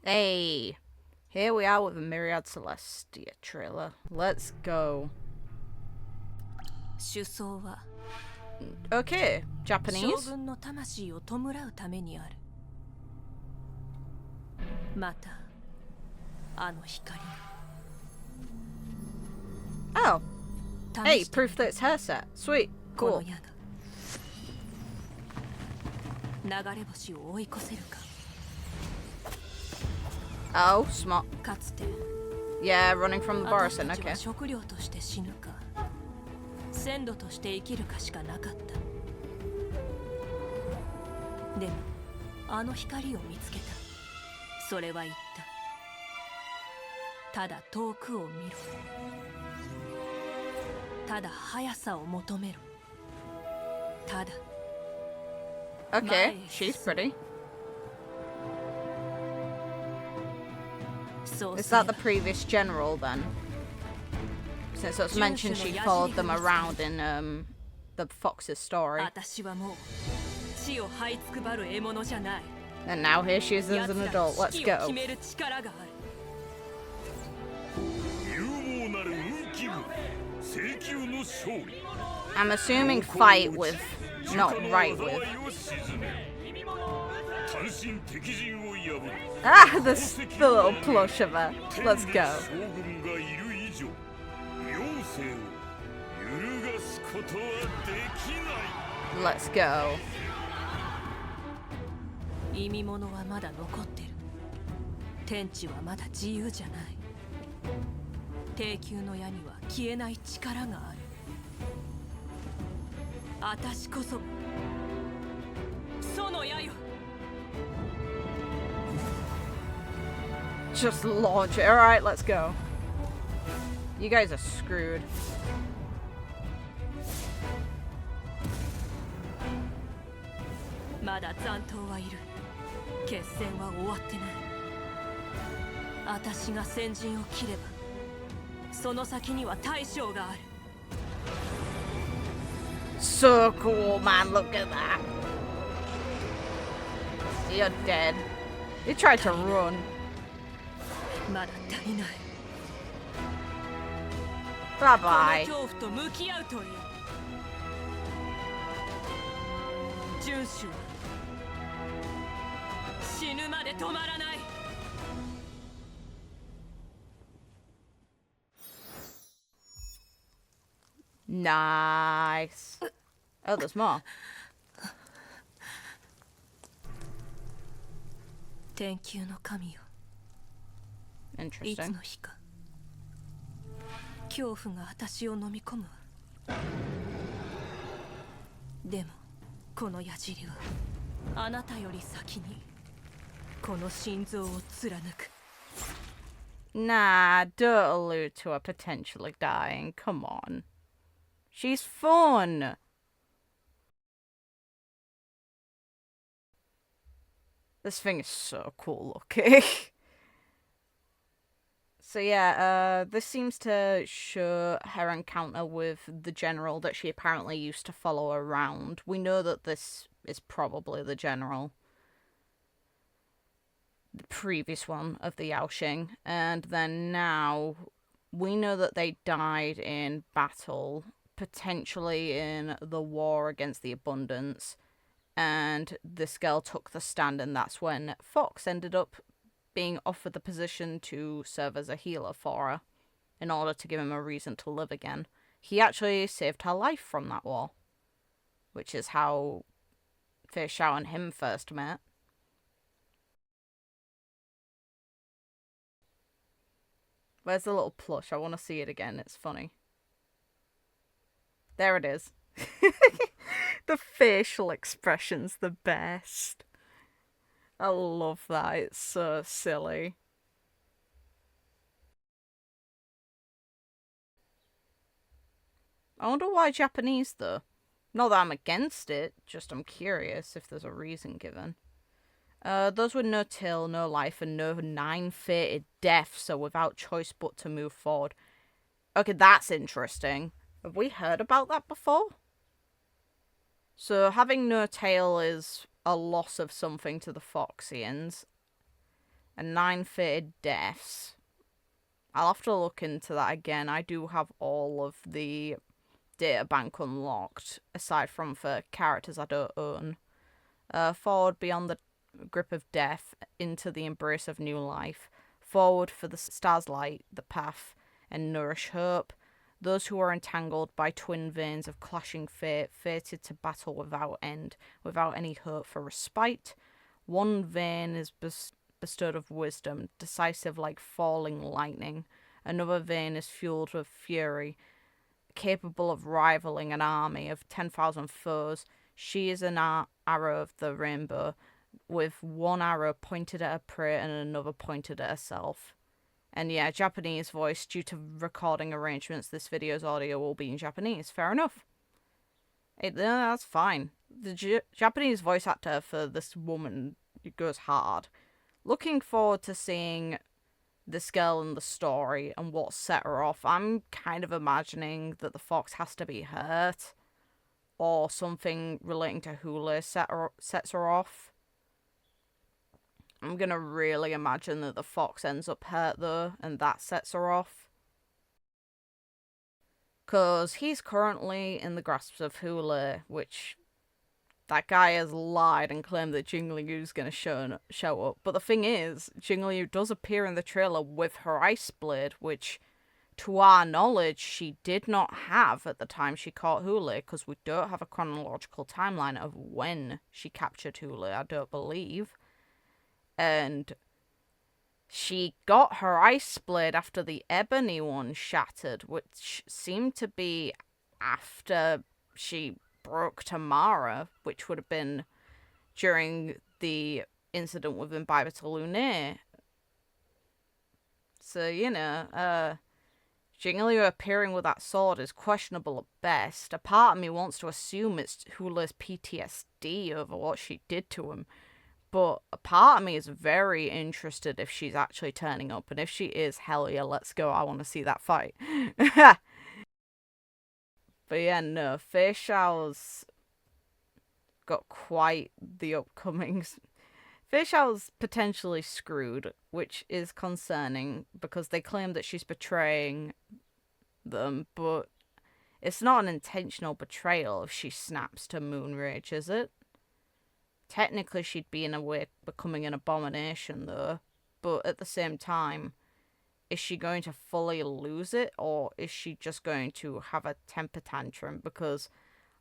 Hey, here we are with the Myriad Celestia trailer. Let's go. Okay, Japanese. Oh. Hey, proof that it's her set. Sweet. Cool. Oh, smart. Yeah, running from the Borison, okay. 鮮度として生きるかしかなかった。でもあの光を見つけた。それは言った。ただ遠くを見ろ。ただ速さを求めろ。ただ。Okay, she's pretty. Is that the previous general then? Since it's mentioned she followed them around in the Fox's story. And now here she is as an adult. Let's go. I'm assuming fight with, not right with. Ah, the little plush of her. Let's go. Let's go. 意味物はまだ残ってる。天地はまだ自由じゃない。低級の矢には消えない力がある。私こそその矢よ。Just launch it. Alright, let's go. You guys are screwed. So cool, man. Look at that. You're dead. You tried to run. Bye-bye. Nice. Oh, there's more. Interesting. 恐怖が私を飲み込むわ。でもこの矢尻はあなたより先にこの心臓を貫く。Nah, don't allude to her potentially dying. Come on. She's fun. This thing is so cool looking. So yeah, this seems to show her encounter with the general that she apparently used to follow around. We know that this is probably the general. The previous one of the Yaoxing. And then now, we know that they died in battle, potentially in the war against the Abundance. And this girl took the stand, and that's when Fox ended up being offered the position to serve as a healer for her in order to give him a reason to live again. He actually saved her life from that war, which is how Feixiao and him first met. Where's the little plush? I want to see it again. It's funny. There it is. The facial expression's the best. I love that. It's so silly. I wonder why Japanese, though. Not that I'm against it, just I'm curious if there's a reason given. Those with no tail, no life, and no 9 fated deaths, so without choice but to move forward. Okay, that's interesting. Have we heard about that before? So having no tail is a loss of something to the Foxians. and 9 fated deaths. I'll have to look into that again. I do have all of the data bank unlocked, aside from for characters I don't own. Forward beyond the grip of death, into the embrace of new life. Forward for the stars light the path and nourish hope. Those who are entangled by twin veins of clashing fate, fated to battle without end, without any hope for respite. One vein is bestowed of wisdom, decisive like falling lightning. Another vein is fueled with fury, capable of rivaling an army of 10,000 foes. She is an arrow of the rainbow, with one arrow pointed at her prey and another pointed at herself. And yeah, Japanese voice. Due to recording arrangements, this video's audio will be in Japanese. Fair enough. That's fine. The Japanese voice actor for this woman goes hard. Looking forward to seeing this girl in the story and what set her off. I'm kind of imagining that the fox has to be hurt, or something relating to Hoolay sets her off. I'm gonna really imagine that the fox ends up hurt though, and that sets her off. Because he's currently in the grasp of Hoolay, which that guy has lied and claimed that Jingliu's gonna show up. But the thing is, Jingliu does appear in the trailer with her ice blade, which, to our knowledge, she did not have at the time she caught Hoolay, because we don't have a chronological timeline of when she captured Hoolay, I don't believe. And she got her ice blade after the ebony one shattered, which seemed to be after she broke Tamara, which would have been during the incident with Imbiber to Lunae. So, Jingliu appearing with that sword is questionable at best. A part of me wants to assume it's Hoolay's PTSD over what she did to him. But a part of me is very interested if she's actually turning up. And if she is, hell yeah, let's go. I want to see that fight. But yeah, no, Feixiao's got quite the upcomings. Feixiao's potentially screwed, which is concerning because they claim that she's betraying them, but it's not an intentional betrayal if she snaps to Moonrage, is it? Technically, she'd be in a way becoming an abomination, though. But at the same time, is she going to fully lose it, or is she just going to have a temper tantrum? Because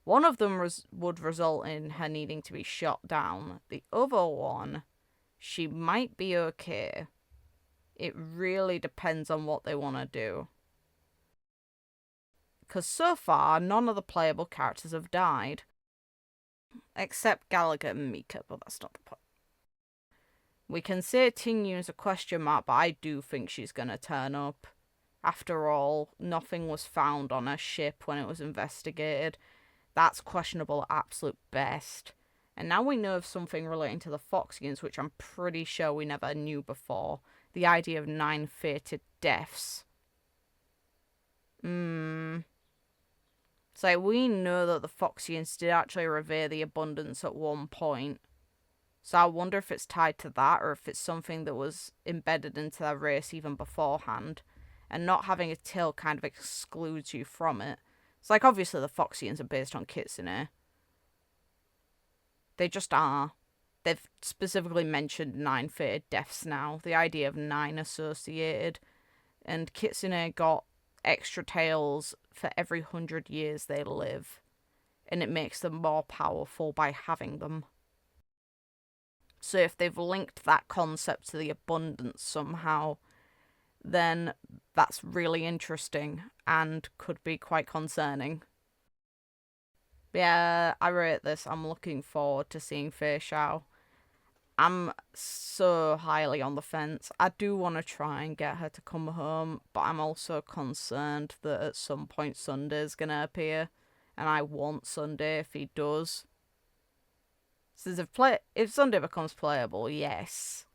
one of them would result in her needing to be shot down. The other one, she might be okay. It really depends on what they want to do. Because so far, none of the playable characters have died. Except Gallagher and Mika, but that's not the point. We can say Tingyu's a question mark, but I do think she's going to turn up. After all, nothing was found on her ship when it was investigated. That's questionable at absolute best. And now we know of something relating to the Foxians, which I'm pretty sure we never knew before. The idea of 9 fated deaths. So we know that the Foxians did actually revere the abundance at one point. So I wonder if it's tied to that, or if it's something that was embedded into their race even beforehand. And not having a tail kind of excludes you from it. It's like, obviously the Foxians are based on Kitsune. They just are. They've specifically mentioned 9 fated deaths now. The idea of 9 associated. And Kitsune got extra tails for every 100 years they live. And it makes them more powerful by having them. So if they've linked that concept to the abundance somehow, then that's really interesting and could be quite concerning. Yeah, I rate this. I'm looking forward to seeing Feixiao. I'm so highly on the fence. I do want to try and get her to come home, but I'm also concerned that at some point Sunday's going to appear, and I want Sunday if he does. Since if Sunday becomes playable, yes.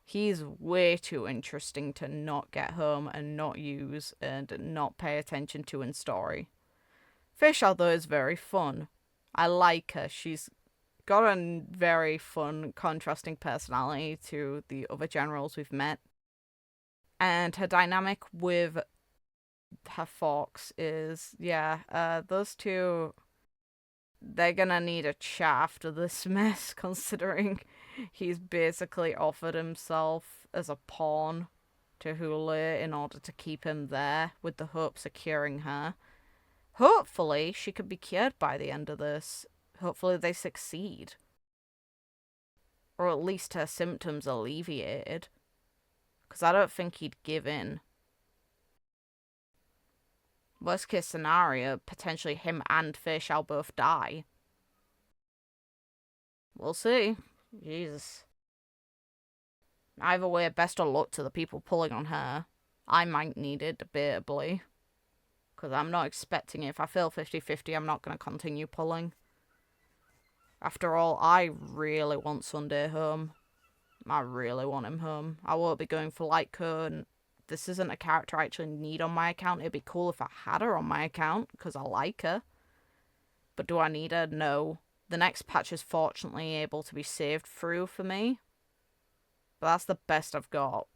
He's way too interesting to not get home and not use and not pay attention to in story. Feixiao, though, is very fun. I like her. She's got a very fun, contrasting personality to the other generals we've met. And her dynamic with her fox is, those two, they're gonna need a chat after this mess, considering he's basically offered himself as a pawn to Hoolay in order to keep him there, with the hopes of curing her. Hopefully, she could be cured by the end of this. Hopefully, they succeed. Or at least her symptoms alleviated. Because I don't think he'd give in. Worst case scenario, potentially him and Feixiao both die. We'll see. Jesus. Either way, best of luck to the people pulling on her. I might need it, debatably. Because I'm not expecting it. If I fail 50-50, I'm not going to continue pulling. After all, I really want Sunday home. I really want him home. I won't be going for Lightco, and this isn't a character I actually need on my account. It'd be cool if I had her on my account, because I like her. But do I need her? No. The next patch is fortunately able to be saved through for me. But that's the best I've got.